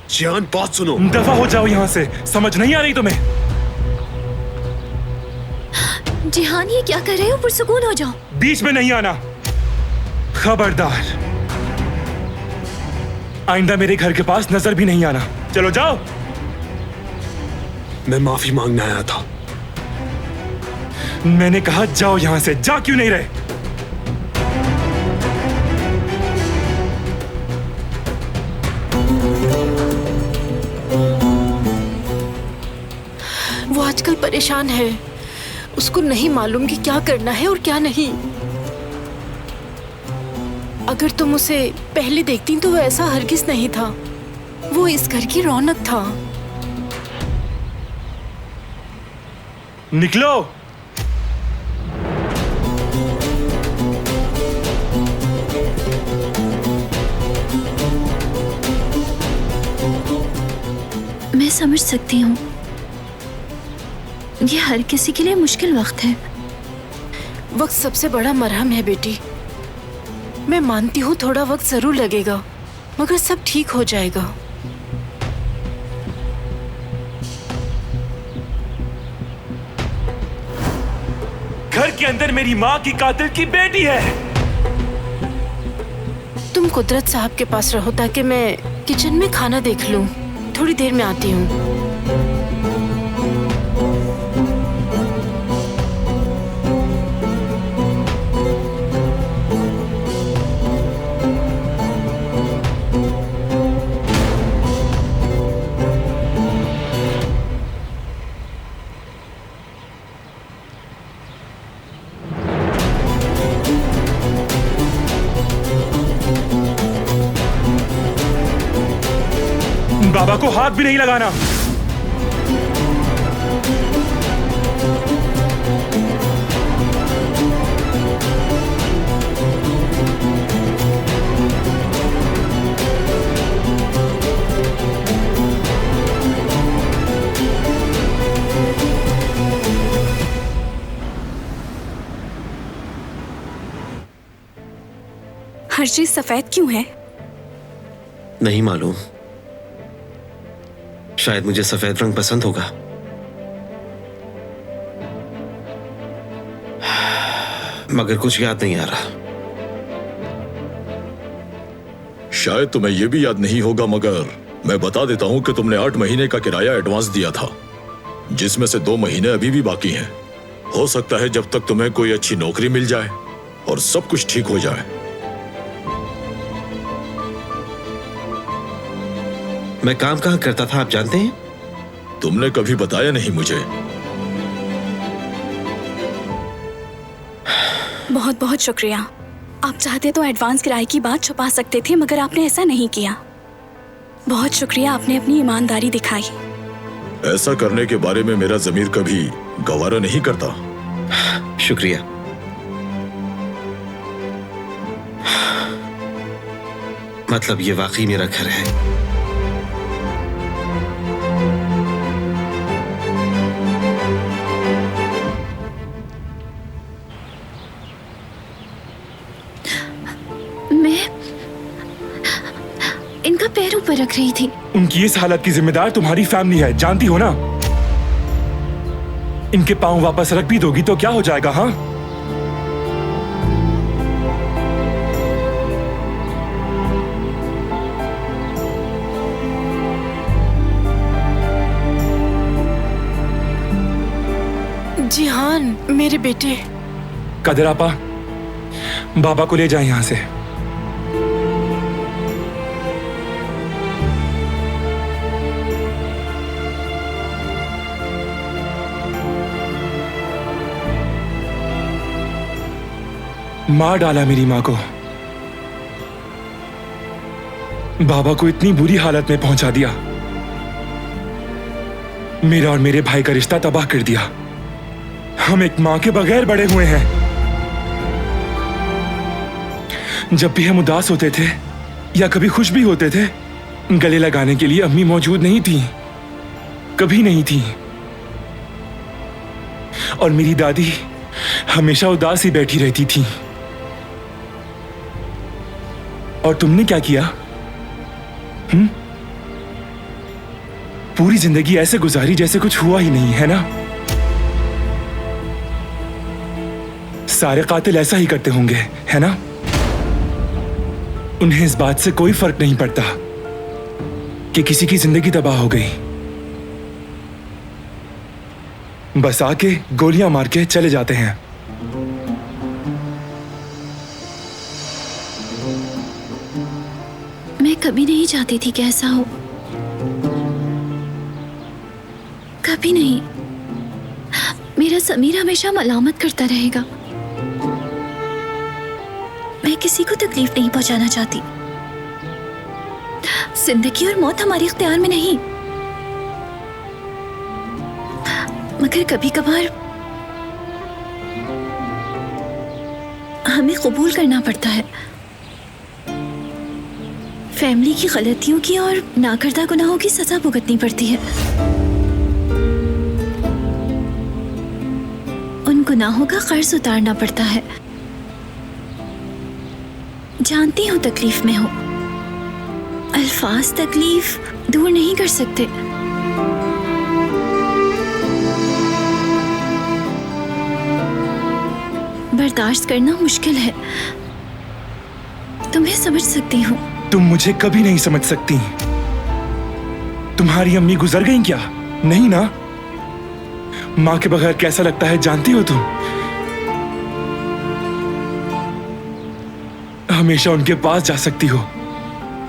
जिहान बात सुनो। दफा हो जाओ यहाँ से, समझ नहीं आ रही तुम्हें? जिहान ये क्या कर रहे हो? पुरसुकून हो जाओ। बीच में नहीं आना, खबरदार। आइंदा मेरे घर के पास नजर भी नहीं आना। चलो जाओ। मैं माफी मांगने आया था। मैंने कहा जाओ यहां से। जा क्यों नहीं रहे? वो आजकल परेशान है, उसको नहीं मालूम कि क्या करना है और क्या नहीं। अगर तुम उसे पहले देखती तो वो ऐसा हरगिज नहीं था। वो इस घर की रौनक था। निकलो। मैं समझ सकती हूँ, ये हर किसी के लिए मुश्किल वक्त है। वक्त सबसे बड़ा मरहम है बेटी। मैं मानती हूँ थोड़ा वक्त जरूर लगेगा, मगर सब ठीक हो जाएगा। घर के अंदर मेरी माँ की कातिल की बेटी है। तुम कुदरत साहब के पास रहो ताकि मैं किचन में खाना देख लूं। थोड़ी देर में आती हूँ। बाबा को हाथ भी नहीं लगाना। हर चीज सफेद क्यों है? नहीं मालूम, शायद मुझे सफेद रंग पसंद होगा। मगर कुछ याद नहीं आ रहा। शायद तुम्हें यह भी याद नहीं होगा, मगर मैं बता देता हूं कि तुमने 8 महीने का किराया एडवांस दिया था, जिसमें से 2 महीने अभी भी बाकी हैं। हो सकता है जब तक तुम्हें कोई अच्छी नौकरी मिल जाए और सब कुछ ठीक हो जाए। मैं काम कहाँ करता था आप जानते हैं? तुमने कभी बताया नहीं मुझे। बहुत बहुत शुक्रिया। आप चाहते तो एडवांस किराए की बात छुपा सकते थे, मगर आपने ऐसा नहीं किया। बहुत शुक्रिया, आपने अपनी ईमानदारी दिखाई। ऐसा करने के बारे में मेरा ज़मीर कभी गवारा नहीं करता। शुक्रिया। मतलब ये वाकई मेरा घर है। मैं इनका पैर ऊपर रख रही थी। उनकी इस हालत की जिम्मेदार तुम्हारी फैमिली है, जानती हो ना? इनके पांव वापस रख भी दोगी तो क्या हो जाएगा? हाँ, जिहान मेरे बेटे। कदर आपा, बाबा को ले जाए यहां से। मार डाला मेरी माँ को, बाबा को इतनी बुरी हालत में पहुंचा दिया, मेरा और मेरे भाई का रिश्ता तबाह कर दिया। हम एक माँ के बगैर बड़े हुए हैं। जब भी हम उदास होते थे या कभी खुश भी होते थे, गले लगाने के लिए अम्मी मौजूद नहीं थी, कभी नहीं थी। और मेरी दादी हमेशा उदास ही बैठी रहती थी। और तुमने क्या किया? पूरी जिंदगी ऐसे गुजारी जैसे कुछ हुआ ही नहीं, है ना? सारे कातिल ऐसा ही करते होंगे, है ना? उन्हें इस बात से कोई फर्क नहीं पड़ता कि किसी की जिंदगी तबाह हो गई। बस आके गोलियां मार के चले जाते हैं। मैं कभी नहीं चाहती थी कि ऐसा हो, कभी नहीं। मेरा समीर हमेशा मलामत करता रहेगा। मैं किसी को तकलीफ नहीं पहुंचाना चाहती। जिंदगी और मौत हमारे इख्तियार में नहीं, मगर कभी कभार हमें कबूल करना पड़ता है। फैमिली की गलतियों की और नाकर्दा गुनाहों की सजा भुगतनी पड़ती है। उन गुनाहों का कर्ज उतारना पड़ता है। जानती हूं तकलीफ में हो, अल्फाज तकलीफ दूर नहीं कर सकते। बर्दाश्त करना मुश्किल है, तुम्हें समझ सकती हूँ। तुम मुझे कभी नहीं समझ सकती। तुम्हारी अम्मी गुजर गईं क्या? नहीं ना? माँ के बगैर कैसा लगता है जानती हो तुम? हमेशा उनके पास जा सकती हो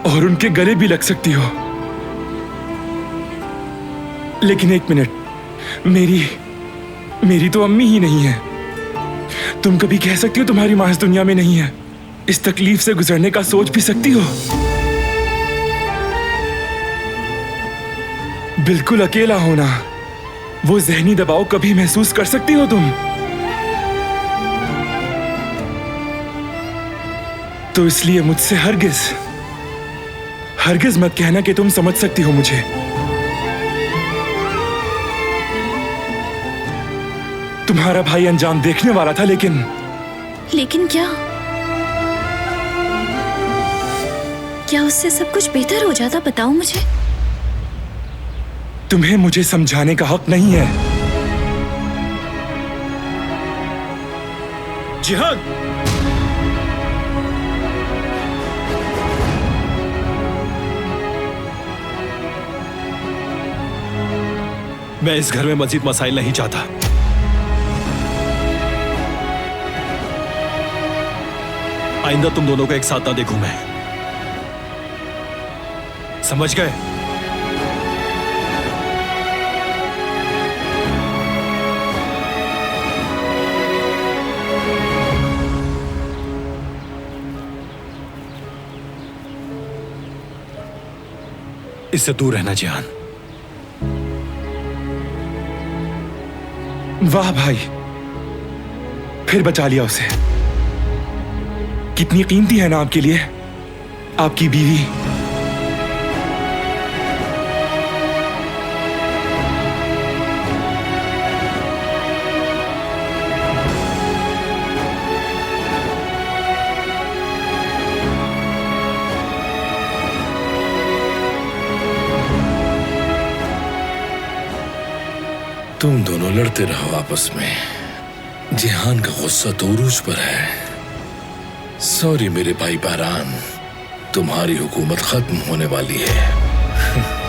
और उनके गले भी लग सकती हो। लेकिन एक मिनट, मेरी तो अम्मी ही नहीं है। तुम कभी कह सकती हो तुम्हारी माँ इस दुनिया में नहीं है? इस तकलीफ से गुजरने का सोच भी सकती हो? बिल्कुल अकेला होना, वो जहनी दबाव कभी महसूस कर सकती हो तुम? तो इसलिए मुझसे हरगिज मत कहना कि तुम समझ सकती हो मुझे। तुम्हारा भाई अंजाम देखने वाला था, लेकिन क्या? क्या उससे सब कुछ बेहतर हो जाता? बताओ मुझे। तुम्हें मुझे समझाने का हक नहीं है। जिहाद, मैं इस घर में मजीद मसाइल नहीं चाहता। आइंदा तुम दोनों को एक साथ ना देखूं मैं, समझ गए? इससे दूर रहना जिहान। वाह भाई, फिर बचा लिया उसे। कितनी कीमती है ना आपके लिए आपकी बीवी। तुम दोनों लड़ते रहो आपस में। जिहान का गुस्सा तो उरूज पर है। सॉरी मेरे भाई बहरान, तुम्हारी हुकूमत खत्म होने वाली है।